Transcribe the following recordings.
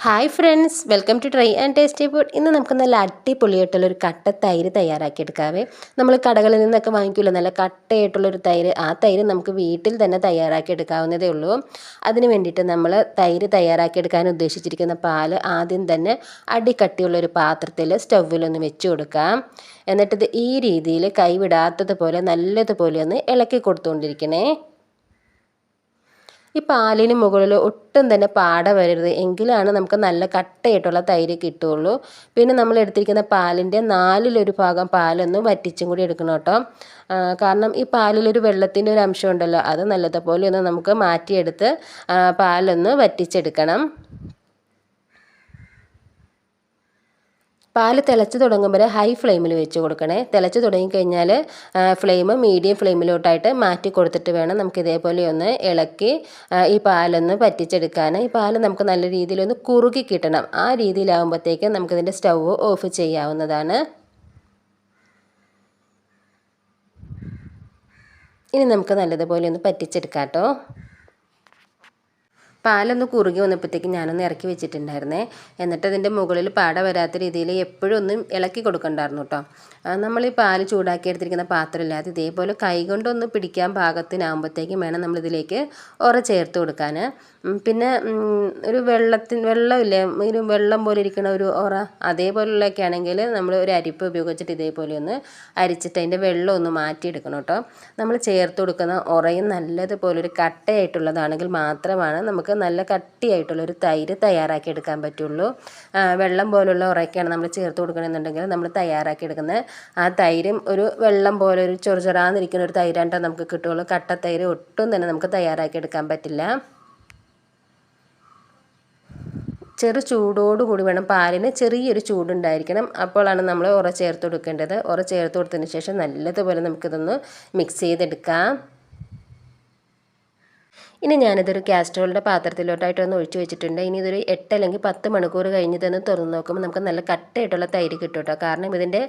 Hi friends, welcome to try and tasty food. ഇന്ന് നമുക്ക് നല്ല അടിപൊളിയായിട്ടുള്ളൊരു കട്ട തൈര് തയ്യാറാക്കിയെടുക്കാവേ. നമ്മൾ കടകളിൽ നിന്നൊക്കെ വാങ്ങിക്കുമല്ലോ നല്ല കട്ടയായിട്ടുള്ളൊരു തൈര്. ആ തൈര് നമുക്ക് വീട്ടിൽ തന്നെ തയ്യാറാക്കിയെടുക്കാവുന്നതേ ഉള്ളൂ. അതിന് വേണ്ടിയിട്ട് നമ്മൾ തൈര് തയ്യാറാക്കിയെടുക്കാൻ ഉദ്ദേശിച്ചിരിക്കുന്ന പാല് ആദ്യം തന്നെ അടിക്കട്ടിയുള്ളൊരു പാത്രത്തിൽ സ്റ്റൗവിലൊന്ന് വെച്ച് കൊടുക്കാം. എന്നിട്ടിത് ഈ രീതിയിൽ കൈവിടാത്തതുപോലെ നല്ലതുപോലെ ഒന്ന് ഇളക്കി കൊടുത്തുകൊണ്ടിരിക്കണേ. ഈ പാലിന് മുകളിൽ ഒട്ടും തന്നെ പാട വരരുത്, എങ്കിലാണ് നമുക്ക് നല്ല കട്ടയായിട്ടുള്ള തൈര് കിട്ടുകയുള്ളൂ. പിന്നെ നമ്മൾ എടുത്തിരിക്കുന്ന പാലിൻ്റെ 1/4 ഭാഗം പാലൊന്ന് വറ്റിച്ചും കൂടി എടുക്കണം കേട്ടോ. കാരണം ഈ പാലിലൊരു വെള്ളത്തിൻ്റെ ഒരു അംശം ഉണ്ടല്ലോ, അത് നല്ലതുപോലെ ഒന്ന് നമുക്ക് മാറ്റിയെടുത്ത് പാലൊന്ന് വറ്റിച്ചെടുക്കണം. പാൽ തിളച്ച് തുടങ്ങുമ്പോൾ ഹൈ ഫ്ലെയിമിൽ വെച്ച് കൊടുക്കണേ. തിളച്ച് തുടങ്ങിക്കഴിഞ്ഞാൽ ഫ്ലെയിം മീഡിയം ഫ്ലെയിമിലോട്ടായിട്ട് മാറ്റി കൊടുത്തിട്ട് വേണം നമുക്ക് ഇതേപോലെ ഒന്ന് ഇളക്കി ഈ പാലൊന്ന് പറ്റിച്ചെടുക്കാൻ. ഈ പാൽ നമുക്ക് നല്ല രീതിയിലൊന്ന് കുറുകി കിട്ടണം. ആ രീതിയിലാകുമ്പോഴത്തേക്കും നമുക്കിതിൻ്റെ സ്റ്റൗ ഓഫ് ചെയ്യാവുന്നതാണ്. ഇനി നമുക്ക് നല്ലതുപോലെ ഒന്ന് പറ്റിച്ചെടുക്കാം കേട്ടോ. പാലൊന്ന് കുറുകി വന്നപ്പോഴത്തേക്ക് ഞാനൊന്ന് ഇറക്കി വെച്ചിട്ടുണ്ടായിരുന്നേ. എന്നിട്ട് അതിൻ്റെ മുകളിൽ പാട വരാത്ത രീതിയിൽ എപ്പോഴും ഒന്നും ഇളക്കി കൊടുക്കണ്ടായിരുന്നു കേട്ടോ. നമ്മൾ ഈ പാല് ചൂടാക്കി എടുത്തിരിക്കുന്ന പാത്രമില്ലാതെ ഇതേപോലെ കൈകൊണ്ടൊന്ന് പിടിക്കാൻ പാകത്തിനാകുമ്പോഴത്തേക്കും വേണം നമ്മളിതിലേക്ക് ഉറ ചേർത്ത് കൊടുക്കാൻ. പിന്നെ ഒരു വെള്ളമില്ലേ, ഒരു വെള്ളം പോലെ ഇരിക്കുന്ന ഒരു ഉറ, അതേപോലെയുള്ളതൊക്കെ ആണെങ്കിൽ നമ്മൾ ഒരു അരിപ്പ് ഉപയോഗിച്ചിട്ട് ഇതേപോലെ ഒന്ന് അരിച്ചിട്ട് അതിൻ്റെ വെള്ളം ഒന്ന് മാറ്റിയെടുക്കണം കേട്ടോ. നമ്മൾ ചേർത്ത് കൊടുക്കുന്ന ഉറയും നല്ലതുപോലെ ഒരു കട്ടയായിട്ടുള്ളതാണെങ്കിൽ മാത്രമാണ് നമുക്ക് നല്ല കട്ടിയായിട്ടുള്ളൊരു തൈര് തയ്യാറാക്കി എടുക്കാൻ പറ്റുള്ളൂ. വെള്ളം പോലുള്ള ഉറയൊക്കെയാണ് നമ്മൾ ചേർത്ത് കൊടുക്കണമെന്നുണ്ടെങ്കിൽ നമ്മൾ തയ്യാറാക്കി എടുക്കുന്ന ആ തൈരും ഒരു വെള്ളം പോലെ ഒരു ചൊറുചൊറാന്നിരിക്കുന്ന ഒരു തൈരാണ്ടോ നമുക്ക് കിട്ടുകയുള്ളൂ. കട്ട തൈര് ഒട്ടും തന്നെ നമുക്ക് തയ്യാറാക്കി എടുക്കാൻ പറ്റില്ല. ചെറു ചൂടോടുകൂടി വേണം, പാലിന് ചെറിയൊരു ചൂടുണ്ടായിരിക്കണം. അപ്പോഴാണ് നമ്മൾ ഉറ ചേർത്ത് കൊടുക്കേണ്ടത്. ഉറ ചേർത്ത് കൊടുത്തതിന് ശേഷം നല്ലതുപോലെ നമുക്കിതൊന്ന് മിക്സ് ചെയ്തെടുക്കാം. ഇനി ഞാനിതൊരു കാസ്ട്രോളിൻ്റെ പാത്രത്തിലോട്ടായിട്ടൊന്ന് ഒഴിച്ച് വെച്ചിട്ടുണ്ട്. ഇനി ഇതൊരു 8 അല്ലെങ്കിൽ 10 മണിക്കൂർ കഴിഞ്ഞിട്ടൊന്ന് തുറന്ന് നോക്കുമ്പോൾ നമുക്ക് നല്ല കട്ടയായിട്ടുള്ള തൈര് കിട്ടും കേട്ടോ. കാരണം ഇതിൻ്റെ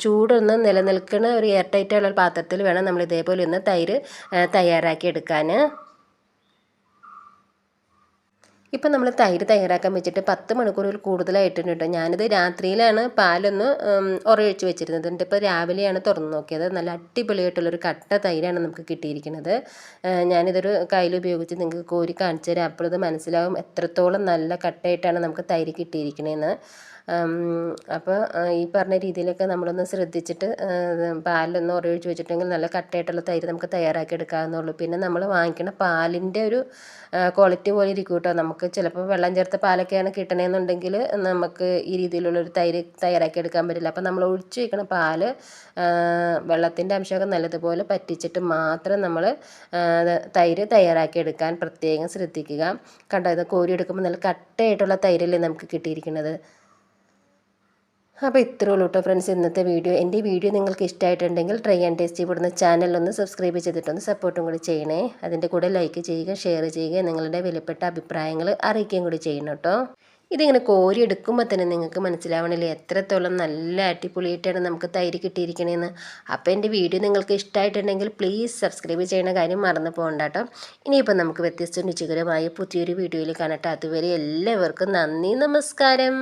ചൂടൊന്ന് നിലനിൽക്കുന്ന ഒരു എയർ ടൈറ്റായുള്ള പാത്രത്തിൽ വേണം നമ്മൾ ഇതേപോലെ ഒന്ന് തൈര് തയ്യാറാക്കി എടുക്കാൻ. ഇപ്പം നമ്മൾ തൈര് തയ്യാറാക്കാൻ വെച്ചിട്ട് 10 മണിക്കൂറിൽ കൂടുതലായിട്ടുണ്ട് കേട്ടോ. ഞാനിത് രാത്രിയിലാണ് പാലൊന്ന് ഉറയൊഴിച്ച് വെച്ചിരുന്നത്. എന്നിട്ട് ഇപ്പോൾ രാവിലെയാണ് തുറന്ന് നോക്കിയത്. നല്ല അടിപൊളിയായിട്ടുള്ളൊരു കട്ട തൈരാണ് നമുക്ക് കിട്ടിയിരിക്കുന്നത്. ഞാനിതൊരു കയ്യിൽ ഉപയോഗിച്ച് നിങ്ങൾക്ക് കോരി കാണിച്ചു തരാം. അപ്പോൾ ഇത് മനസ്സിലാവും എത്രത്തോളം നല്ല കട്ടയായിട്ടാണ് നമുക്ക് തൈര് കിട്ടിയിരിക്കണതെന്ന്. അപ്പോൾ ഈ പറഞ്ഞ രീതിയിലൊക്കെ നമ്മളൊന്ന് ശ്രദ്ധിച്ചിട്ട് പാലൊന്ന് ഉറയൊഴിച്ച് വെച്ചിട്ടുണ്ടെങ്കിൽ നല്ല കട്ടയായിട്ടുള്ള തൈര് നമുക്ക് തയ്യാറാക്കി എടുക്കാവുന്നുള്ളൂ. പിന്നെ നമ്മൾ വാങ്ങിക്കുന്ന പാലിൻ്റെ ഒരു ക്വാളിറ്റി പോലെ ഇരിക്കും കേട്ടോ. നമുക്ക് ചിലപ്പോൾ വെള്ളം ചേർത്ത പാലൊക്കെയാണ് കിട്ടണമെന്നുണ്ടെങ്കിൽ നമുക്ക് ഈ രീതിയിലുള്ളൊരു തൈര് തയ്യാറാക്കി എടുക്കാൻ പറ്റില്ല. അപ്പോൾ നമ്മൾ ഒഴിച്ച് വയ്ക്കുന്ന പാല് വെള്ളത്തിൻ്റെ അംശമൊക്കെ നല്ലതുപോലെ പറ്റിച്ചിട്ട് മാത്രം നമ്മൾ തൈര് തയ്യാറാക്കി എടുക്കാൻ പ്രത്യേകം ശ്രദ്ധിക്കുക. കണ്ടോ, ഇത് കോരി എടുക്കുമ്പോൾ നല്ല കട്ടയായിട്ടുള്ള തൈരല്ലേ നമുക്ക് കിട്ടിയിരിക്കുന്നത്. അപ്പോൾ ഇത്രയേ ഉള്ളൂ കേട്ടോ ഫ്രണ്ട്സ് ഇന്നത്തെ വീഡിയോ. എൻ്റെ ഈ വീഡിയോ നിങ്ങൾക്ക് ഇഷ്ടമായിട്ടുണ്ടെങ്കിൽ ട്രൈ ആൻഡ് ടേസ്റ്റി ഫുഡ് എന്ന ചാനലൊന്ന് സബ്സ്ക്രൈബ് ചെയ്തിട്ടൊന്ന് സപ്പോർട്ടും കൂടി ചെയ്യണേ. അതിൻ്റെ കൂടെ ലൈക്ക് ചെയ്യുക, ഷെയർ ചെയ്യുക, നിങ്ങളുടെ വിലപ്പെട്ട അഭിപ്രായങ്ങൾ അറിയിക്കുകയും കൂടി ചെയ്യണം കേട്ടോ. ഇതിങ്ങനെ കോരി എടുക്കുമ്പോൾ തന്നെ നിങ്ങൾക്ക് മനസ്സിലാവണില്ലേ എത്രത്തോളം നല്ല അടിപൊളിയായിട്ടാണ് നമുക്ക് തൈര് കിട്ടിയിരിക്കണേന്ന്. അപ്പോൾ എൻ്റെ വീഡിയോ നിങ്ങൾക്ക് ഇഷ്ടമായിട്ടുണ്ടെങ്കിൽ പ്ലീസ് സബ്സ്ക്രൈബ് ചെയ്യുന്ന കാര്യം മറന്നു പോകണ്ട കേട്ടോ. ഇനിയിപ്പോൾ നമുക്ക് വ്യത്യസ്ത രുചികരമായ പുതിയൊരു വീഡിയോയിൽ കാണട്ടെ. അതുവരെ എല്ലാവർക്കും നന്ദി, നമസ്കാരം.